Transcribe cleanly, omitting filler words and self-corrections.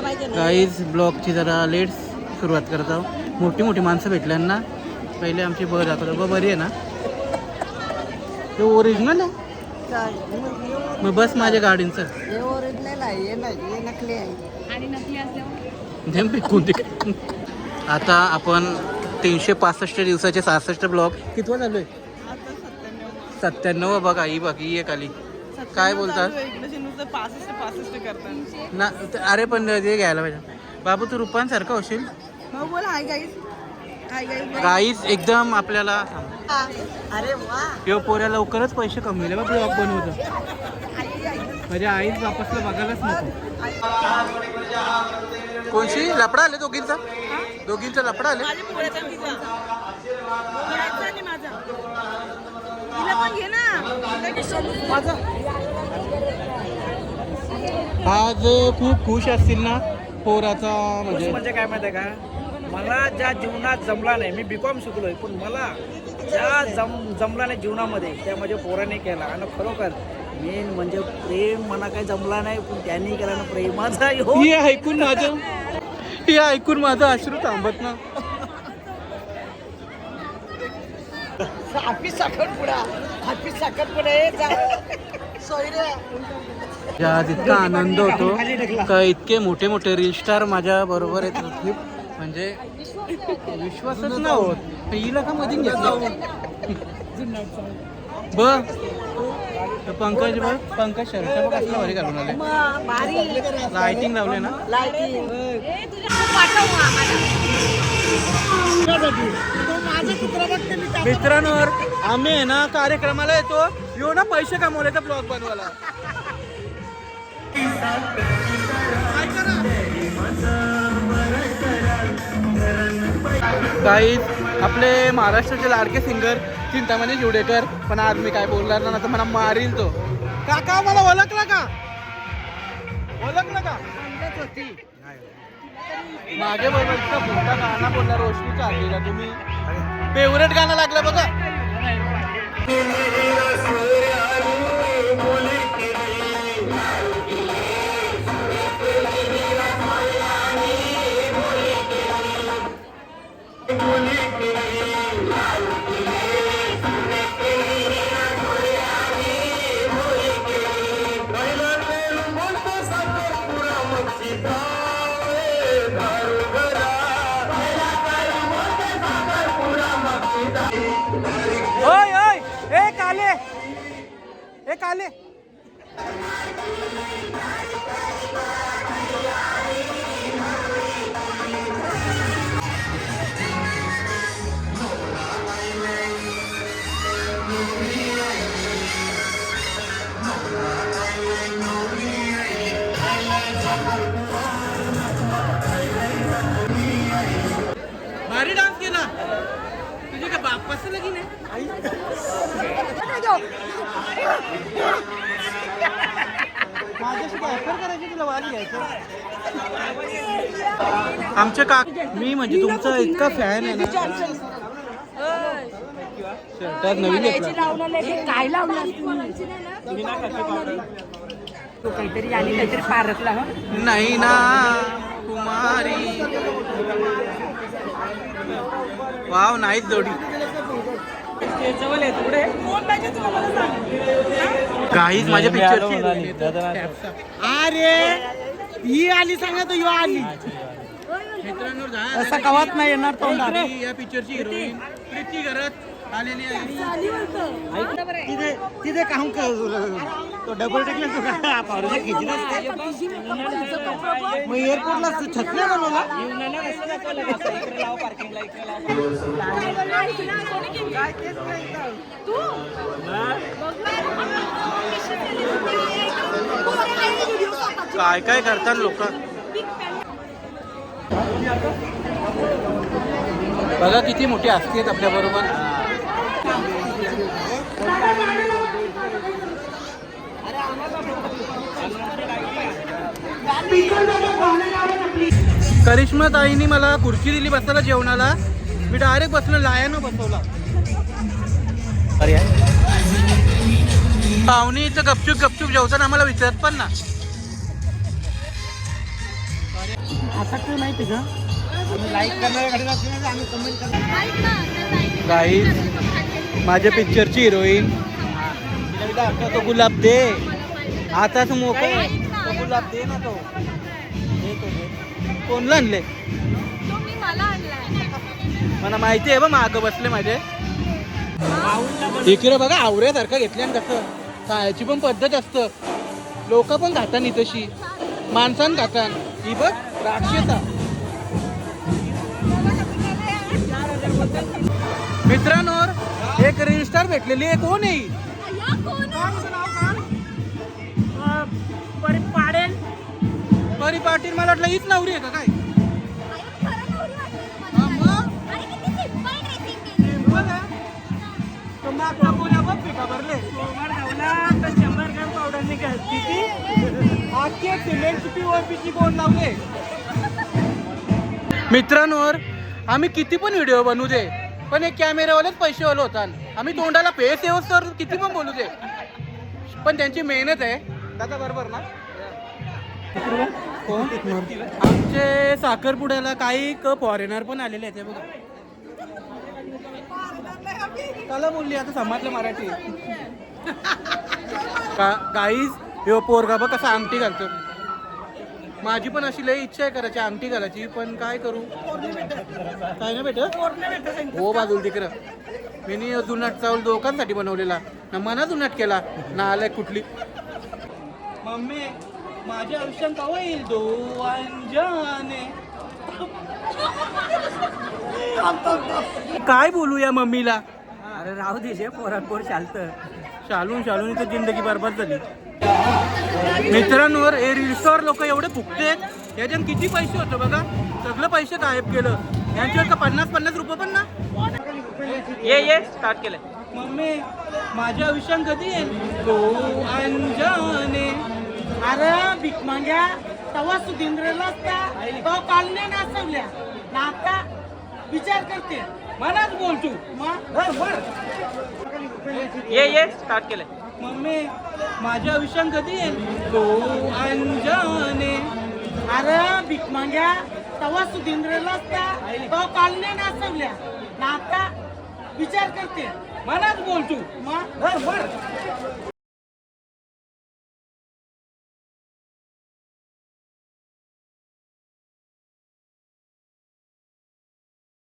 काहीच ब्लॉगची जरा लेट सुरुवात करत आहोत. मोठी मोठी माणसं भेटल्यांना पहिले आमची ब दाखवतो. बरी आहे ना? ते ओरिजिनल आहे मग बस माझ्या गाडींचं ओरिजिनल आहे, हे नकली आहे. आणि नकली असल्यामुळे आता आपण 365 दिवसाचे 66 ब्लॉग कितवा चालू आहे? 97 बघा. ही बघ ही एक आली. काय बोलतात ना? अरे पण ते घ्यायला पाहिजे. बाबू तू रुपांसारखं होशील. गाईज एकदम आपल्याला अरे वा, किंवा पोऱ्या लवकरच पैसे कमविले बा ब्लॉग बनवतो. माझ्या आईच वापसला बघायलाच नको. कोणशी लपडा आले दोघींचा लपडा आले. आज खूप खुश असतील ना पोराचा? म्हणजे काय माहिती आहे का, मला ज्या जीवनात जमला नाही, मी बीकॉम शिकलोय, पण मला ज्या जमला नाही जीवनामध्ये त्या माझ्या पोराने केला. आणि खरोखर मेन म्हणजे प्रेम मला काही जमला नाही, पण त्यांनी केला ना प्रेमाचा. हे ऐकून माझं अश्रू थांबत ना. हापी साखरपुडा आज इतका आनंद होतो का इतके मोठे मोठे रील स्टार माझ्या बरोबर आहेत. म्हणजे विश्वासच नाही होत. हिला का मधून घेतलं बघ. पंकज शर्ट बघ असला भारी घालून आले. लाइटिंग लावले ना. मित्रांनो आम्ही आहे ना कार्यक्रमाला येतो ना पैसे कमवले तर ब्लॉग बनवायला. गाईज आपले महाराष्ट्राचे लाडके सिंगर चिंतामणी शिवडेकर. पण आज मी काय बोलणार ना तर मला मारील तो. काका मला ओळखला का? मागे बरोबरचा मोठा गाणं बोलला रोशनीचा आलेला. तुम्ही फेवरेट गाणं लागलं बघा. काले भारी डान्स केला. तुझे का बाप्पाचं लगीन आहे? आमच्या मी म्हणजे तुमचा इतका फॅन आहे ना. शर्टात नवीन काय लावलं तू? काहीतरी आणि काहीतरी पारखला नाही ना कुमारी. वाव नाहीच जोडी. काहीच माझ्या पिक्चरची. अरे ही आली सांगा तो आली. मित्रांनो असा कवात नाही येणार तो. या पिक्चरची हिरोईन प्रीती घरात आलेली आहे. तिथे काम तो डबल टेकला मग एअरपोर्टला छत्र्या बनवला. काय काय करतात लोक बघा. किती मोठी हस्ती आहेत आपल्या बरोबर. करिश्मा ताईंनी मला खुर्ची दिली बसायला जेवणाला. मी डायरेक्ट बसलो. लायानं बसवला. अरे पाहुणी इथं गपचूप जेवताना आम्हाला विचारत पण ना. आता काय माहिती का लाईक करणाऱ्याकडे आम्ही कमेंट करणार. गाईज माझ्या पिक्चरची हिरोईन तो गुलाब दे आताच मोकळ तो गुलाब दे ना तो दे तो दे. कोणला आणले मला माहिती आहे बा मागं बसले माझे इकडे बघा आवऱ्यासारखं घेतल्या कसं खायची पण पद्धत असतं. लोक पण खातात नाही तशी माणसां खातात ही बघ राक्षसा. मित्रांनो एक रील स्टार भेटलेली आहे. कोण आहे परी पाटील? मला वाटलं हीच नवरी आहे का काय? मागचा बोल्या बघ पिका भरले 100 ग्रॅम पावडर निघाली आजची सिमेंटची ओपीची कोण लावले. मित्रांनो आम्ही किती पण व्हिडिओ बनवू दे पण एक कॅमेरावालेच पैसे वाले होतात. आम्ही तोंडाला पेस येऊ तर किती पण बोलू दे पण त्यांची मेहनत आहे. दादा बरोबर ना? आमचे साखरपुड्याला काही फॉरेनर पण आलेले आहेत बघा. त्याला बोलली आता समजलं मराठी. गाईज ह्यो पोरगा बघ कसा अंगठी घालतो. माझी पण अशी लई इच्छा आहे करायची अंगठी घालायची पण काय करू काय नाही भेटत हो बाजूला तिकडं. मी जुनाट चावल दोघांसाठी बनवलेला ना मना जुनाट केला ना आलाय कुठली. मम्मी माझ्या आयुष्यात का होईल दो अंजाने काय बोलू या मम्मीला? अरे राहू दे पोरांपोर चालतं. शालून शालून तर जिंदगी बरबाद झाली. मित्रांवर हे रील्सवर लोक एवढे फुकतेत याच्यात किती पैसे होतं बघा. सगळं पैसे गायब केलं. यांच्यावर का 50 रुपये पण ना. ये स्टार्ट केलंय. मम्मी माझ्या आयुष्यात कधी येईल तो अंजाने. अरे भीक माग्या तवा सुधींद्रला असता तो कालने नाचवल्या ना आता विचार करते मनात बोलतो ये स्टार्ट केलंय. मम्मी माझ्या आयुष्यात कधी येईल तो अंजाने. अरे भीक माग्या तवा सुधींद्रला असता तो कालने नाचवल्या ना आता विचार करते मनात बोलतो मग